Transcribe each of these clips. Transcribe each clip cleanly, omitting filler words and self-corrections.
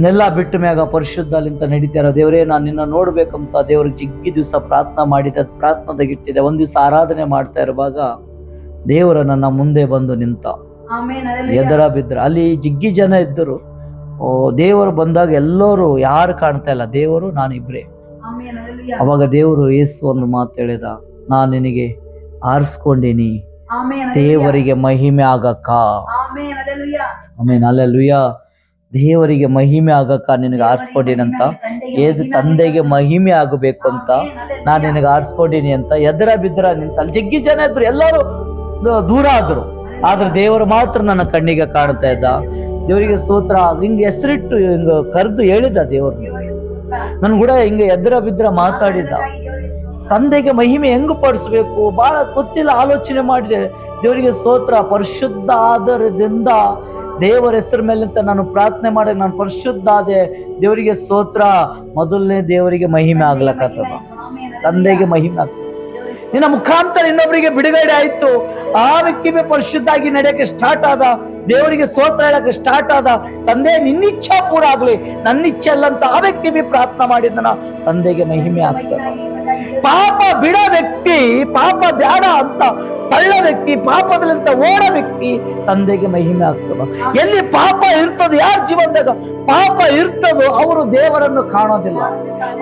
ಎಲ್ಲ ಬಿಟ್ಟ ಮ್ಯಾಗ ಪರಿಶುದ್ಧ ಅಲ್ಲಿಂತ ನಡೀತಾರ. ದೇವರೇ, ನಾನು ನಿನ್ನ ನೋಡ್ಬೇಕಂತ ದೇವ್ರಿಗೆ ಜಿಗ್ಗಿ ದಿವಸ ಪ್ರಾರ್ಥನಾ ಮಾಡಿದೆ, ಪ್ರಾರ್ಥನಾದಾಗಿಟ್ಟಿದೆ. ಒಂದ್ ದಿವಸ ಆರಾಧನೆ ಮಾಡ್ತಾ ಇರುವಾಗ ದೇವರ ನನ್ನ ಮುಂದೆ ಬಂದು ನಿಂತ. ಎದರ ಬಿದ್ರ ಅಲ್ಲಿ ಜಿಗ್ಗಿ ಜನ ಇದ್ದರು. ದೇವರು ಬಂದಾಗ ಎಲ್ಲರೂ ಯಾರು ಕಾಣ್ತಾ ಇಲ್ಲ, ದೇವರು ನಾನಿಬ್ರೇ. ಅವಾಗ ದೇವರು ಯೇಸು ಒಂದು ಮಾತು ಹೇಳಿದ, ನಾನು ನಿನಗೆ ಆರಿಸ್ಕೊಂಡೀನಿ ದೇವರಿಗೆ ಮಹಿಮೆ ಆಗಕ್ಕ. ಆಮೇನ್, ಹಲ್ಲೆಲೂಯಾ. ದೇವರಿಗೆ ಮಹಿಮೆ ಆಗಕ್ಕ ನಿನಗೆ ಆರಿಸ್ಕೊಂಡಿನಂತ, ಏದು ತಂದೆಗೆ ಮಹಿಮೆ ಆಗಬೇಕು ಅಂತ ನಾನು ನಿನಗೆ ಆರಿಸ್ಕೊಂಡಿನಿ ಅಂತ ಎದರ ಬಿದ್ರ ನಿಂತ. ಅಲ್ಲಿ ಜಗ್ಗಿ ಜನ ಇದ್ರು, ಎಲ್ಲರೂ ದೂರ ಆದ್ರು, ಆದ್ರೆ ದೇವರು ಮಾತ್ರ ನನ್ನ ಕಣ್ಣಿಗೆ ಕಾಣ್ತಾ ಇದ್ದ. ದೇವರಿಗೆ ಸ್ತೋತ್ರ. ಹಿಂಗ ಹೆಸರಿಟ್ಟು ಹಿಂಗ ಕರೆದು ಹೇಳಿದ ದೇವರು. ನನ್ ಕೂಡ ಹಿಂಗ ಎದ್ರ ಬಿದ್ರ ಮಾತಾಡಿದ. ತಂದೆಗೆ ಮಹಿಮೆ ಹೆಂಗ್ ಪಡಿಸ್ಬೇಕು ಬಹಳ ಗೊತ್ತಿಲ್ಲ, ಆಲೋಚನೆ ಮಾಡಿದೆ. ದೇವರಿಗೆ ಸ್ತೋತ್ರ. ಪರಿಶುದ್ಧ ಆಧಾರದಿಂದ ದೇವರ ಹೆಸರ ಮೇಲಿಂತ ನಾನು ಪ್ರಾರ್ಥನೆ ಮಾಡಿ ನಾನು ಪರಿಶುದ್ಧ ಆದೆ. ದೇವರಿಗೆ ಸ್ತೋತ್ರ. ಮೊದಲನೇ ದೇವರಿಗೆ ಮಹಿಮೆ ಆಗ್ಲಕ್ಕತ್ತದ, ತಂದೆಗೆ ಮಹಿಮೆ ಆಗ್ತದೆ. ನಿನ್ನ ಮುಖಾಂತರ ಇನ್ನೊಬ್ಬರಿಗೆ ಬಿಡುಗಡೆ ಆಯ್ತು. ಆ ವ್ಯಕ್ತಿ ಪರಿಶುದ್ಧ ಆಗಿ ನಡೆಯಕ್ಕೆ ಸ್ಟಾರ್ಟ್ ಆದ. ದೇವರಿಗೆ ಸ್ತೋತ್ರ ಹೇಳಕ್ಕೆ ಸ್ಟಾರ್ಟ್ ಆದ. ತಂದೆ, ನಿನ್ನಿಚ್ಛಾ ಪೂರ ಆಗ್ಲಿ, ನನ್ನ ಇಚ್ಛೆ ಅಲ್ಲ ಅಂತ ಆ ವ್ಯಕ್ತಿ ಪ್ರಾರ್ಥನಾ ಮಾಡಿದನ ತಂದೆಗೆ ಮಹಿಮೆ ಆಗ್ತದ. ಪಾಪ ಬಿಡ ವ್ಯಕ್ತಿ, ಪಾಪ ಬ್ಯಾಡ ಅಂತ ತಳ್ಳ ವ್ಯಕ್ತಿ, ಪಾಪದಲ್ಲಿಂತ ಓಡ ವ್ಯಕ್ತಿ ತಂದೆಗೆ ಮಹಿಮೆ ಆಗ್ತದ. ಎಲ್ಲಿ ಪಾಪ ಇರ್ತದ, ಯಾರ ಜೀವನದಾಗ ಪಾಪ ಇರ್ತದೋ ಅವರು ದೇವರನ್ನು ಕಾಣೋದಿಲ್ಲ,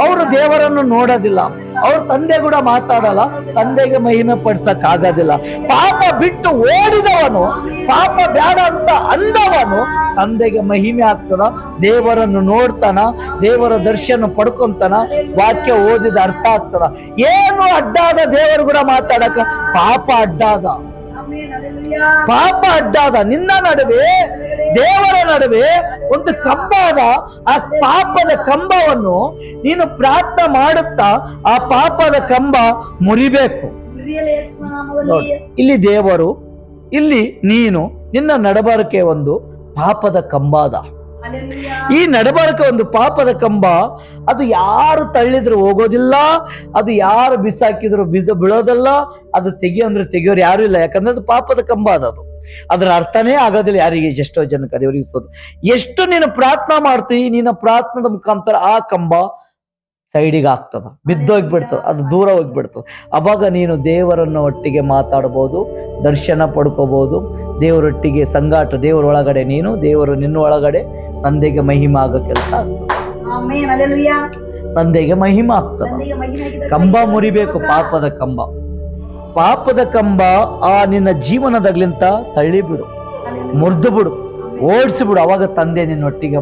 ಅವರು ದೇವರನ್ನು ನೋಡೋದಿಲ್ಲ, ಅವ್ರ ತಂದೆ ಕೂಡ ಮಾತಾಡಲ್ಲ, ತಂದೆಗೆ ಮಹಿಮೆ ಪಡಿಸಕ್ ಆಗೋದಿಲ್ಲ. ಪಾಪ ಬಿಟ್ಟು ಓಡಿದವನು, ಪಾಪ ಬ್ಯಾಡ ಅಂತ ಅಂದವನು ತಂದೆಗೆ ಮಹಿಮೆ ಆಗ್ತದ. ದೇವರನ್ನು ನೋಡ್ತಾನ, ದೇವರ ದರ್ಶನ ಪಡ್ಕೊಂತಾನ, ವಾಕ್ಯ ಓದಿದ ಅರ್ಥ ಆಗ್ತದ. ಏನು ಅಡ್ಡಾದ ದೇವರು ಕೂಡ ಮಾತಾಡಕ, ಪಾಪ ಅಡ್ಡಾದ, ಪಾಪ ಅಡ್ಡಾದ. ನಿನ್ನ ನಡುವೆ ದೇವರ ನಡುವೆ ಒಂದು ಕಂಬ ಅದ. ಆ ಪಾಪದ ಕಂಬವನ್ನು ನೀನು ಪ್ರಾರ್ಥನೆ ಮಾಡುತ್ತಾ ಆ ಪಾಪದ ಕಂಬ ಮುರಿಬೇಕು. ನೋಡಿ, ಇಲ್ಲಿ ದೇವರು, ಇಲ್ಲಿ ನೀನು, ನಿನ್ನ ನಡಬಾರಕೆ ಒಂದು ಪಾಪದ ಕಂಬ ಅದ. ಈ ನಡಬಾರಕ ಒಂದು ಪಾಪದ ಕಂಬ, ಅದು ಯಾರು ತಳ್ಳಿದ್ರು ಹೋಗೋದಿಲ್ಲ, ಅದು ಯಾರು ಬಿಸಾಕಿದ್ರು ಬೀಳೋದಲ್ಲ, ಅದು ತೆಗಿಯೋಂದ್ರೆ ತೆಗಿಯೋರು ಯಾರು ಇಲ್ಲ. ಯಾಕಂದ್ರೆ ಅದು ಪಾಪದ ಕಂಬ ಅದು. ಅದ್ರ ಅರ್ಥನೇ ಆಗೋದಿಲ್ಲ ಯಾರಿಗೆ, ಎಷ್ಟೋ ಜನಕ್ಕೆ. ದೇವರಿಗೆ ಎಷ್ಟು ನೀನು ಪ್ರಾರ್ಥನಾ ಮಾಡ್ತೀವಿ, ನಿನ್ನ ಪ್ರಾರ್ಥನದ ಮುಖಾಂತರ ಆ ಕಂಬ ಸೈಡಿಗೆ ಆಗ್ತದ, ಬಿದ್ದೋಗ್ಬಿಡ್ತದ, ಅದು ದೂರ ಹೋಗ್ಬಿಡ್ತದೆ. ಅವಾಗ ನೀನು ದೇವರನ್ನು ಒಟ್ಟಿಗೆ ಮಾತಾಡ್ಬೋದು, ದರ್ಶನ ಪಡ್ಕೋಬಹುದು, ದೇವರೊಟ್ಟಿಗೆ ಸಂಗಾಟ, ದೇವರ ಒಳಗಡೆ ನೀನು, ದೇವರು ನಿನ್ನ ಒಳಗಡೆ. ತಂದೆಗೆ ಮಹಿಮೆ ಆಗೋ ಕೆಲಸ ಆಗ್ತದೆ, ತಂದೆಗೆ ಮಹಿಮೆ ಆಗ್ತದೆ. ಕಂಬ ಮುರಿಬೇಕು, ಪಾಪದ ಕಂಬ. ಪಾಪದ ಕಂಬ ಆ ನಿನ್ನ ಜೀವನದಾಗ್ಲಿಂತ ತಳ್ಳಿ ಬಿಡು, ಮುರಿದು ಬಿಡು, ಓಡಿಸಿ ಬಿಡು. ಅವಾಗ ತಂದೆ ನಿನ್ನೊಟ್ಟಿಗೆ